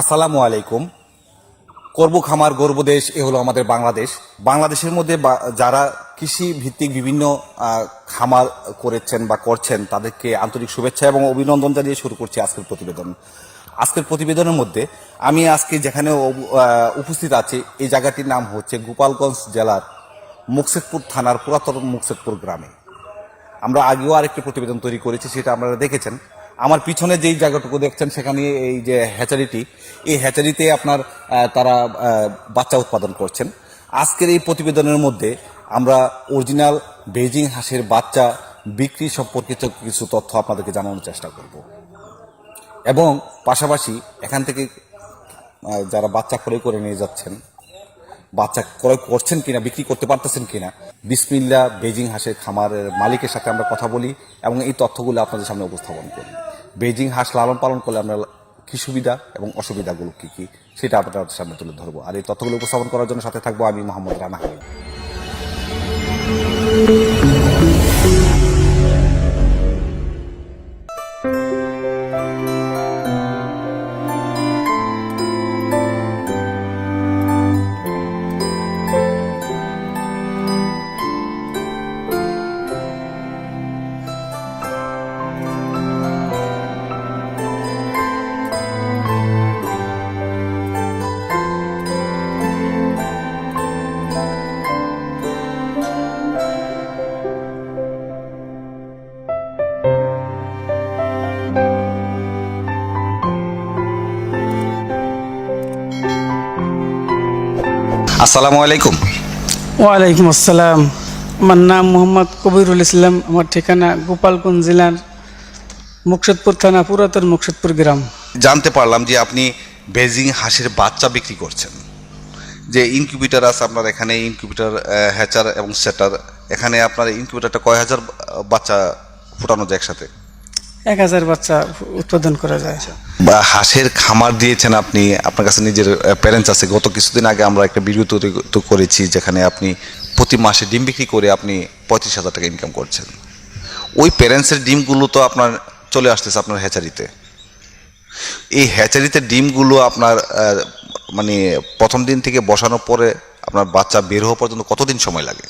আসসালামু আলাইকুম। করব খামার গর্ব দেশ, এ হলো আমাদের বাংলাদেশ। বাংলাদেশের মধ্যে যারা কৃষি ভিত্তিক বিভিন্ন খামার করেছেন বা করছেন তাদেরকে আন্তরিক শুভেচ্ছা এবং অভিনন্দন জানিয়ে শুরু করছি আজকের প্রতিবেদন। আজকের প্রতিবেদনের মধ্যে আমি আজকে যেখানে উপস্থিত আছি, এই জায়গাটির নাম হচ্ছে গোপালগঞ্জ জেলার মুকসেদপুর থানার পুরাতন মুকসেদপুর গ্রামে। আমরা আগেও আরেকটি প্রতিবেদন তৈরি করেছি, সেটা আপনারা দেখেছেন। আমার পিছনে যেই জায়গাটুকু দেখছেন সেখানে এই যে হ্যাচারিটি, এই হ্যাচারিতে আপনার তারা বাচ্চা উৎপাদন করছেন। আজকের এই প্রতিবেদনের মধ্যে আমরা অরিজিনাল বেজিং হাঁসের বাচ্চা বিক্রি সম্পর্কিত কিছু তথ্য আপনাদেরকে জানানোর চেষ্টা করব এবং পাশাপাশি এখান থেকে যারা বাচ্চা ক্রয় করে নিয়ে যাচ্ছেন, বাচ্চা ক্রয় করছেন কিনা, বিক্রি করতে পারতেছেন কিনা, বিসমিল্লাহ বেজিং হাঁসের খামারের মালিকের সাথে আমরা কথা বলি এবং এই তথ্যগুলো আপনাদের সামনে উপস্থাপন করি। বেজিং হাঁস লালন পালন করলে আমরা কী সুবিধা এবং অসুবিধাগুলো কী কী সেটা আপনাদের সামনে তুলে ধরবো। আর এই তথ্যগুলো উপস্থাপন করার জন্য সাথে থাকবো আমি, মোহাম্মদ রানা হাবিব। আসসালামু আলাইকুম। ওয়ালাইকুম আসসালাম। আমার নাম মোহাম্মদ কবিরুল ইসলাম। আমার ঠিকানা গোপালগঞ্জ জেলার মুকসেদপুর থানা পুরাতন মুকসেদপুর গ্রাম। জানতে পারলাম যে আপনি বেজিং হাঁসের বাচ্চা বিক্রি করছেন। যে ইনকিউবেটার আছে আপনার এখানে, ইনকিউবেটার, হ্যাচার এবং সেটার, এখানে আপনার ইনকিউবেটারটা কয় হাজার বাচ্চা ফুটানো যায় একসাথে? 1000 বাচ্চা উৎপাদন করা যায়। বা হাঁসের খামার দিয়েছেন আপনি, আপনার কাছে নিজের প্যারেন্টস আছে। গত কিছুদিন আগে আমরা একটা ভিডিও তৈরি করেছি যেখানে আপনি প্রতি মাসে ডিম বিক্রি করে আপনি 35,000 টাকা ইনকাম করছেন। ওই প্যারেন্টসের ডিমগুলো তো আপনার চলে আসতেছে আপনার হ্যাচারিতে। এই হ্যাচারিতে ডিমগুলো আপনার মানে প্রথম দিন থেকে বসানোর পরে আপনার বাচ্চা বের হওয়া পর্যন্ত কতদিন সময় লাগে?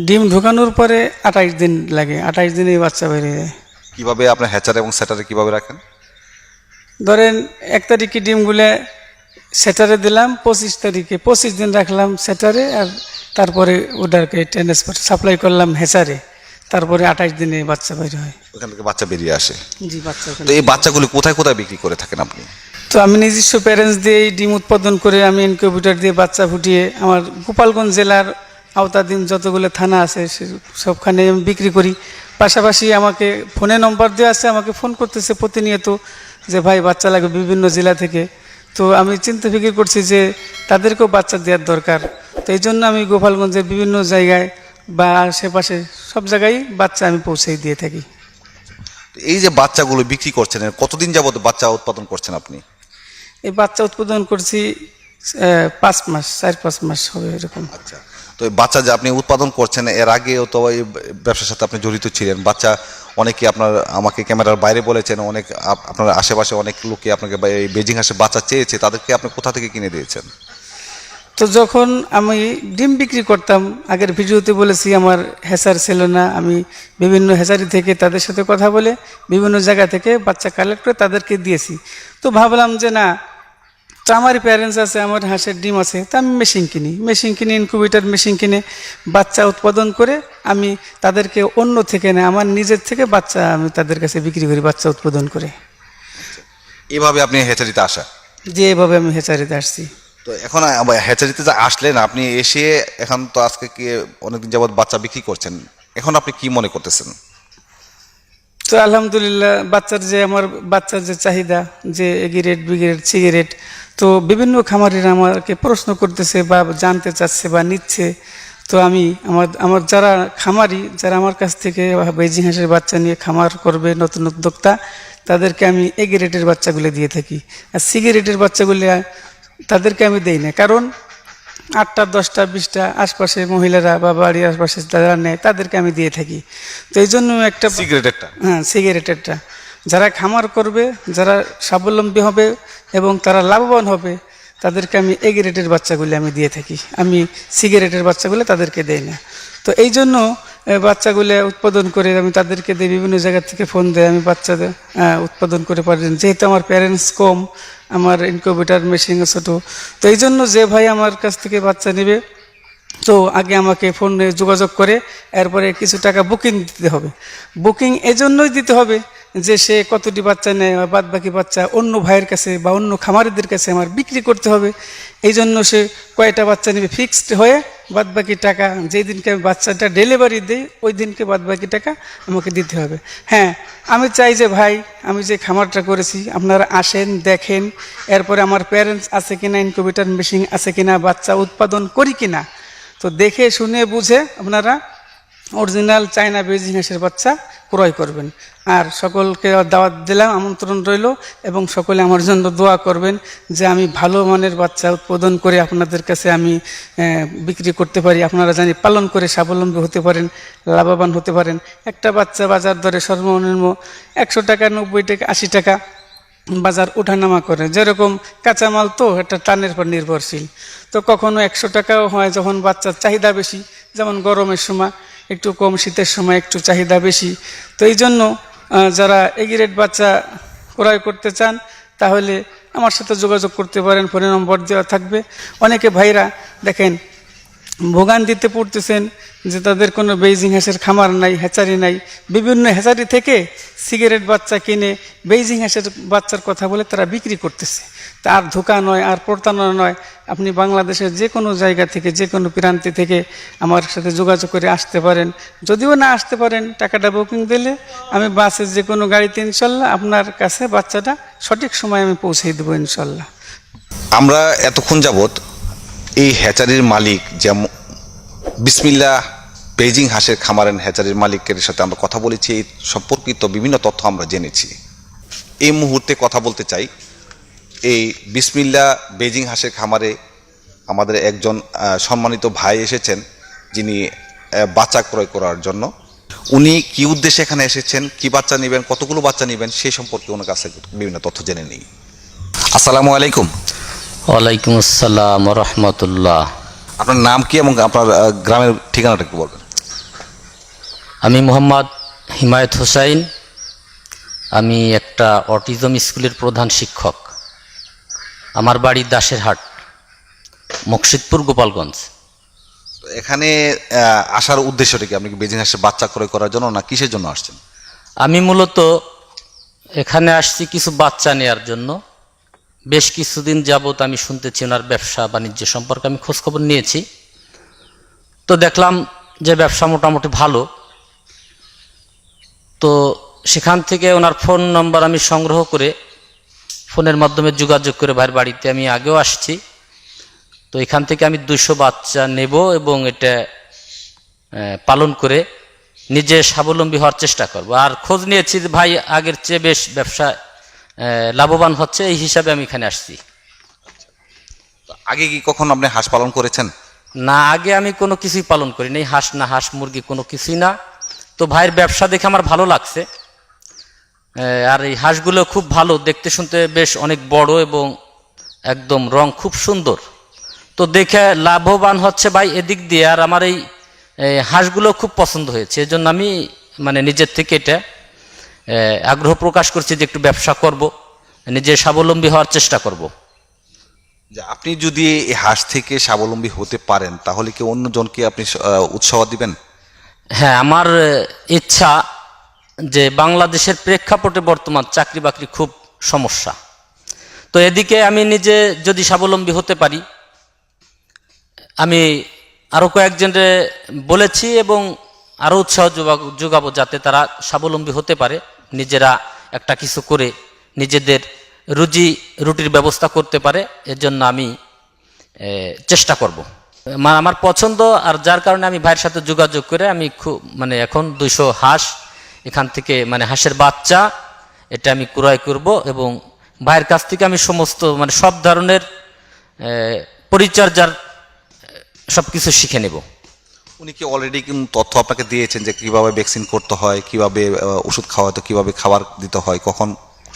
ডিম ঢোকানোর পরে 28 দিন লাগে। 28 দিনে বাচ্চা বেরিয়ে যায়। কিভাবে আপনার হ্যাচার এবং সেটারে কিভাবে রাখেন? ধরেন 1 তারিখে ডিমগুলো সেটারে দিলাম, 25 তারিখে 25 দিন রাখলাম সেটারে, আর তারপরে ওটাকে ট্রান্সফার সাপ্লাই করলাম হ্যাচারে। তারপরে 28 দিনে বাচ্চা বের হয়। ওখান থেকে বাচ্চা বেরিয়ে আসে। জি, বাচ্চা। তো এই বাচ্চাগুলো কোথায় কোথায় বিক্রি করে থাকেন আপনি? তো আমি নিজস্ব প্যারেন্টস দিয়ে ডিম উৎপাদন করে আমি ইনকিউবেটর দিয়ে বাচ্চা ফুটিয়ে আমার গোপালগঞ্জ জেলার আওতাধীন যতগুলো থানা আছে সবখানে আমি বিক্রি করি। পাশাপাশি আমাকে ফোনে নম্বর দেওয়া আছে, আমাকে ফোন করতেছে প্রতিনিয়ত যে ভাই বাচ্চা লাগবে বিভিন্ন জেলা থেকে। তো আমি চিন্তা ফিকির করছি যে তাদেরকেও বাচ্চা দেওয়ার দরকার। তো এই জন্য আমি গোপালগঞ্জের বিভিন্ন জায়গায় বা আশেপাশে সব জায়গায় বাচ্চা আমি পৌঁছে দিয়ে থাকি। এই যে বাচ্চাগুলো বিক্রি করছেন, কতদিন যাবত বাচ্চা উৎপাদন করছেন আপনি? এই বাচ্চা উৎপাদন করছি 5 মাস, 4-5 মাস হবে এরকম। আচ্ছা, তো এই বাচ্চা যে আপনি উৎপাদন করছেন, এর আগেও তো এই ব্যবসার সাথে আপনি জড়িত ছিলেন। বাচ্চা অনেকে আপনার আমাকে ক্যামেরার বাইরে বলেছেন, অনেক আপনার আশেপাশে অনেক লোকে আপনাকে এই বেজিং হাঁসের বাচ্চা চেয়েছে, তাদেরকে আপনি কোথা থেকে কিনে দিয়েছেন? তো যখন আমি ডিম বিক্রি করতাম, আগের ভিডিওতে বলেছি আমার হ্যাচার ছিল না, আমি বিভিন্ন হ্যাচারি থেকে তাদের সাথে কথা বলে বিভিন্ন জায়গা থেকে বাচ্চা কালেক্ট করে তাদেরকে দিয়েছি। তো ভাবলাম যে না, তো আমার প্যারেন্টস আছে, আমার হাঁসের ডিম আছে, তা আমি মেশিন কিনি, ইনকিউবেটর মেশিন কিনে বাচ্চা উৎপাদন করে আমি তাদেরকে অন্য থেকে না, আমার নিজের থেকে বাচ্চা আমি তাদের কাছে বিক্রি করি, বাচ্চা উৎপাদন করে। এভাবে আপনি হ্যাচারিতে আসা? যে এভাবে আমি হ্যাচারিতে আসছি। তো এখন হ্যাচারিতে যা আসলেন আপনি, এসে এখন তো আজকে কি অনেকদিন যাবত বাচ্চা বিক্রি করছেন, এখন আপনি কি মনে করতেছেন? তো আলহামদুলিল্লাহ, আমার বাচ্চার যে চাহিদা, যে A grade, B grade, C grade, তো বিভিন্ন খামারিরা আমাকে প্রশ্ন করতেছে বা জানতে চাচ্ছে বা নিচ্ছে। তো আমি আমার যারা খামারি, যারা আমার কাছ থেকে বেজিং হাঁসের বাচ্চা নিয়ে খামার করবে, নতুন উদ্যোক্তা, তাদেরকে আমি এ গ্রেডের বাচ্চাগুলো দিয়ে থাকি। আর সি গ্রেডের বাচ্চাগুলো তাদেরকে আমি দেই না, কারণ 8টা 10টা 20টা আশপাশে মহিলারা বা বাড়ির আশপাশে যারা নেয় তাদেরকে আমি দিয়ে থাকি। তো এই জন্য একটা সিগারেটেরটা, হ্যাঁ সিগারেটেরটা। যারা খামার করবে, যারা স্বাবলম্বী হবে এবং তারা লাভবান হবে, তাদেরকে আমি এ গ্রেডের বাচ্চাগুলি আমি দিয়ে থাকি। আমি সিগারেটের বাচ্চাগুলো তাদেরকে দেই না। তো এই জন্য বাচ্চাগুলো উৎপাদন করে আমি তাদেরকে দিই। বিভিন্ন জায়গা থেকে ফোন দেয়, আমি বাচ্চাদের উৎপাদন করে পারি। যেহেতু আমার প্যারেন্টস কম, আমার ইনকিউবেটর মেশিন ছোটো, তো এই জন্য যে ভাই আমার কাছ থেকে বাচ্চা নেবে, তো আগে আমাকে ফোনে যোগাযোগ করে এরপরে কিছু টাকা বুকিং দিতে হবে। বুকিং এজন্যই দিতে হবে যে সে কতটি বাচ্চা নেয়, বাদ বাকি বাচ্চা অন্য ভাইয়ের কাছে বা অন্য খামারিদের কাছে আমার বিক্রি করতে হবে। এই জন্য সে কয়টা বাচ্চা নেবে ফিক্সড হয়ে বাদ বাকি টাকা যেই দিনকে আমি বাচ্চাটা ডেলিভারি দিই ওই দিনকে বাদ বাকি টাকা আমাকে দিতে হবে। হ্যাঁ, আমি চাই যে ভাই, আমি যে খামারটা করেছি আপনারা আসেন, দেখেন, এরপরে আমার প্যারেন্টস আছে কিনা, ইনকিউবেটর মেশিন আছে কিনা, বাচ্চা উৎপাদন করি কিনা, তো দেখে শুনে বুঝে আপনারা অরিজিনাল চায়না বেজিং হাঁসের বাচ্চা ক্রয় করবেন। আর সকলকে দাওয়াত দিলাম, আমন্ত্রণ রইল, এবং সকলে আমার জন্য দোয়া করবেন যে আমি ভালো মানের বাচ্চা উৎপাদন করে আপনাদের কাছে আমি বিক্রি করতে পারি, আপনারা জানি পালন করে স্বাবলম্বী হতে পারেন, লাভবান হতে পারেন। একটা বাচ্চা বাজার দরে সর্বনিম্ন 100 টাকা, 90 টাকা, 80 টাকা বাজার ওঠানামা করে। যেরকম কাঁচামাল তো একটা টানের পর নির্ভরশীল, তো কখনো 100 টাকাও হয় যখন বাচ্চার চাহিদা বেশি, যেমন গরমের সময় একটু কম, শীতের সময় একটু চাহিদা বেশি। তো এই জন্য যারা এগ্রেড বাচ্চা ক্রয় করতে চান তাহলে আমার সাথে যোগাযোগ করতে পারেন, ফোন নম্বর দেওয়া থাকবে। অনেকে ভাইরা দেখেন ভোগান্তিতে পড়তেছেন যে তাদের কোনো বেইজিং হাঁসের খামার নাই, হ্যাচারি নাই, বিভিন্ন হ্যাচারি থেকে সিগারেট বাচ্চা কিনে বেইজিং হাঁসের বাচ্চার কথা বলে তারা বিক্রি করতেছে। তার ধোঁকা নয়, আর প্রতারণা নয়। আপনি বাংলাদেশের যে কোনো জায়গা থেকে, যে কোনো প্রান্তি থেকে আমার সাথে যোগাযোগ করে আসতে পারেন। যদিও না আসতে পারেন, টাকাটা বুকিং দিলে আমি বাসে যে কোনো গাড়িতে ইনশাল্লাহ আপনার কাছে বাচ্চাটা সঠিক সময় আমি পৌঁছে দেবো ইনশাল্লাহ। আমরা এতক্ষণ যাবৎ এই হ্যাচারির মালিক, যেমন বিসমিল্লাহ বেইজিং হাঁসের খামারের হ্যাচারির মালিকের সাথে আমরা কথা বলেছি, এই সম্পর্কিত বিভিন্ন তথ্য আমরা জেনেছি। এই মুহূর্তে কথা বলতে চাই, এই বিসমিল্লাহ বেইজিং হাঁসের খামারে আমাদের একজন সম্মানিত ভাই এসেছেন, যিনি বাচ্চা ক্রয় করার জন্য। উনি কি উদ্দেশ্যে এখানে এসেছেন, কি বাচ্চা নেবেন, কতগুলো বাচ্চা নেবেন, সেই সম্পর্কে ওনার কাছে বিভিন্ন তথ্য জেনে নিই। আসসালামু আলাইকুম। ওয়ালাইকুম আসসালাম রহমতুল্লাহ। আপনার নাম কি এবং আপনার গ্রামের ঠিকানাটা একটু বলবেন? আমি মোহাম্মদ হিমায়ত হোসাইন। আমি একটা অটিজম স্কুলের প্রধান শিক্ষক। আমার বাড়ি দাসেরহাট, মুকসিদপুর, গোপালগঞ্জ। এখানে আসার উদ্দেশ্যটা কি? আপনি কি বেজিং হাঁসের বাচ্চা ক্রয় করার জন্য, না কিসের জন্য আসছেন? আমি মূলত এখানে আসছি কিছু বাচ্চা নেয়ার জন্য। বেশ কিছুদিন যাবত আমি শুনতেছি ওনার ব্যবসা বাণিজ্য সম্পর্কে আমি খোঁজখবর নিয়েছি। তো দেখলাম যে ব্যবসা মোটামুটি ভালো। তো সেখান থেকে ওনার ফোন নম্বর আমি সংগ্রহ করে ফোনের মাধ্যমে যোগাযোগ করে ভাইয়ের বাড়িতে আমি আগেও আসছি। তো এখান থেকে আমি 200 বাচ্চা নেব এবং এটা পালন করে নিজে স্বাবলম্বী হওয়ার চেষ্টা করব। আর খোঁজ নিয়েছি যে ভাই আগের চেয়ে বেশ ব্যবসা লাভবান হচ্ছে, এই হিসাবে আমি এখানে আসছি। আগে কি কখন আপনি হাঁস পালন করেছেন? না, আগে আমি কোনো কিছুই পালন করি নাই, হাঁস না, হাঁস মুরগি কোনো কিছুই না। তো ভাইয়ের ব্যবসা দেখে আমার ভালো লাগছে। আর এই হাঁসগুলো খুব ভালো দেখতে, শুনতে বেশ অনেক বড় এবং একদম রং খুব সুন্দর। তো দেখে লাভবান হচ্ছে ভাই এদিক দিয়ে। আর আমার এই হাঁসগুলো খুব পছন্দ হয়েছে, এই জন্য আমি মানে নিজের থেকে এটা আগ্রহ প্রকাশ করছি যে একটু ব্যবসা করব, নিজে স্বাবলম্বী হওয়ার চেষ্টা করব। আপনি যদি এই হাঁস থেকে স্বাবলম্বী হতে পারেন তাহলে কি অন্যজনকে আপনি উৎসাহ দিবেন? হ্যাঁ, আমার ইচ্ছা যে বাংলাদেশের প্রেক্ষাপটে বর্তমান চাকরি বাকরি খুব সমস্যা। তো এদিকে আমি নিজে যদি স্বাবলম্বী হতে পারি, আমি আরও কয়েকজনকে বলেছি এবং আরও উৎসাহ যোগাবো যাতে তারা স্বাবলম্বী হতে পারে, নিজেরা একটা কিছু করে নিজেদের রুজি রুটির ব্যবস্থা করতে পারে। এর জন্য আমি চেষ্টা করব। আমার পছন্দ, আর যার কারণে আমি ভাইয়ের সাথে যোগাযোগ করে আমি খুব মানে এখন 200 হাঁস এখান থেকে মানে হাঁসের বাচ্চা এটা আমি ক্রয় করব এবং ভাইয়ের কাছ থেকে আমি সমস্ত মানে সব ধরনের পরিচর্যার সব কিছু শিখে নেব। উনি কি অলরেডি তথ্য আপনাকে দিয়েছেন যে কিভাবে ভ্যাকসিন করতে হয়, কিভাবে ওষুধ খাওয়াতে, কিভাবে খাবার দিতে হয়, কখন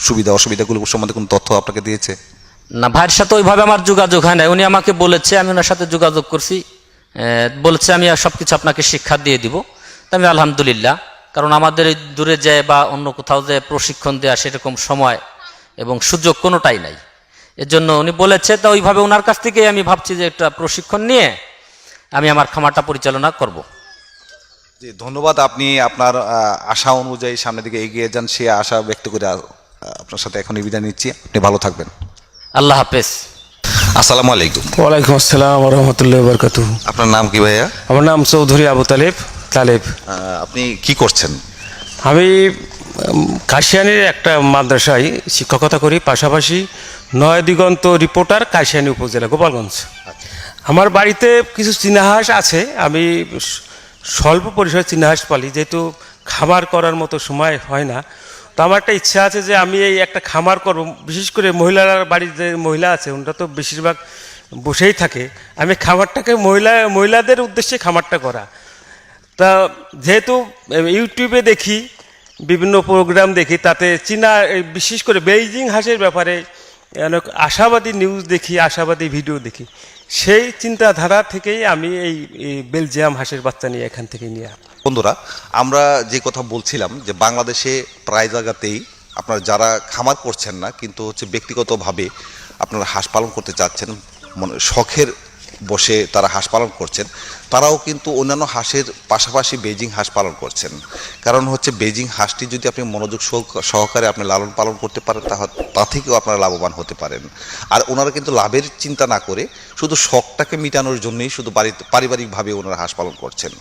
সুবিধা অসুবিধাগুলো সম্বন্ধে কোনো তথ্য আপনাকে দিয়েছে? না, ভাইয়ের সাথে ওইভাবে আমার যোগাযোগ হয় না। উনি আমাকে বলেছে, আমি ওনার সাথে যোগাযোগ করছি, বলেছে আমি সব কিছু আপনাকে শিক্ষা দিয়ে দিব। তা আমি আলহামদুলিল্লাহ, কারণ আমাদের এই দূরে যায় বা অন্য কোথাও যে প্রশিক্ষণ দেওয়া সেরকম সময় এবং সুযোগ কোনোটাই নাই। এর জন্য উনি বলেছে, তা ওইভাবে ওনার কাছ থেকেই আমি ভাবছি যে একটা প্রশিক্ষণ নিয়ে আমি আমার খামারটা পরিচালনা করব। জি, ধন্যবাদ। আপনি আপনার আশা অনুযায়ী সামনের দিকে এগিয়ে যান, সে আশা ব্যক্ত করে আপনার সাথে এখন বিদায় নিচ্ছি। আপনি ভালো থাকবেন। আল্লাহ হাফেজ। আসসালামু আলাইকুম। ওয়ালাইকুম আসসালাম রহমতুল্লাহ বরকাতু। আপনার নাম কি ভাইয়া? আমার নাম চৌধুরী আবু তালেব। আপনি কি করছেন? আমি কাশিয়ানির একটা মাদ্রাসায় শিক্ষকতা করি, পাশাপাশি নয় দিগন্ত রিপোর্টার, কাশিয়ানি উপজেলা, গোপালগঞ্জ। আমার বাড়িতে কিছু চীনাহাঁস আছে। আমি স্বল্প পরিসরে চীনাহাঁস পালি, যেহেতু খামার করার মতো সময় হয় না। তো আমার একটা ইচ্ছা আছে যে আমি এই একটা খামার করব। বিশেষ করে মহিলার বাড়ির যে মহিলা আছে ওনারা তো বেশিরভাগ বসেই থাকে। আমি খামারটাকে মহিলাদের উদ্দেশ্যে খামারটা করা। তা যেহেতু ইউটিউবে দেখি, বিভিন্ন প্রোগ্রাম দেখি, তাতে চীনা বিশেষ করে বেইজিং হাঁসের ব্যাপারে অনেক আশাবাদী নিউজ দেখি, আশাবাদী ভিডিও দেখি। সেই চিন্তাধারা থেকেই আমি এই বেলজিয়াম হাঁসের বাচ্চা নিয়ে এখান থেকে নিয়ে। বন্ধুরা, আমরা যে কথা বলছিলাম যে বাংলাদেশে প্রায় জায়গাতেই আপনারা যারা খামার করছেন না কিন্তু ব্যক্তিগতভাবে আপনারা হাঁস পালন করতে চাচ্ছেন, শখের বসে তারা হাঁস পালন করছেন, তারাও কিন্তু অন্যান্য হাঁসের পাশাপাশি বেজিং হাঁস পালন করছেন। কারণ বেজিং হাঁসটি যদি আপনি মনোযোগ সহকারে আপনি লালন পালন করতে পারেন, তা থেকেও আপনারা লাভবান হতে পারেন। আর ওনারা কিন্তু লাভের চিন্তা না করে শুধু শখটাকে মেটানোর জন্যই শুধু পারিবারিকভাবে ওনারা হাঁস পালন করছেন।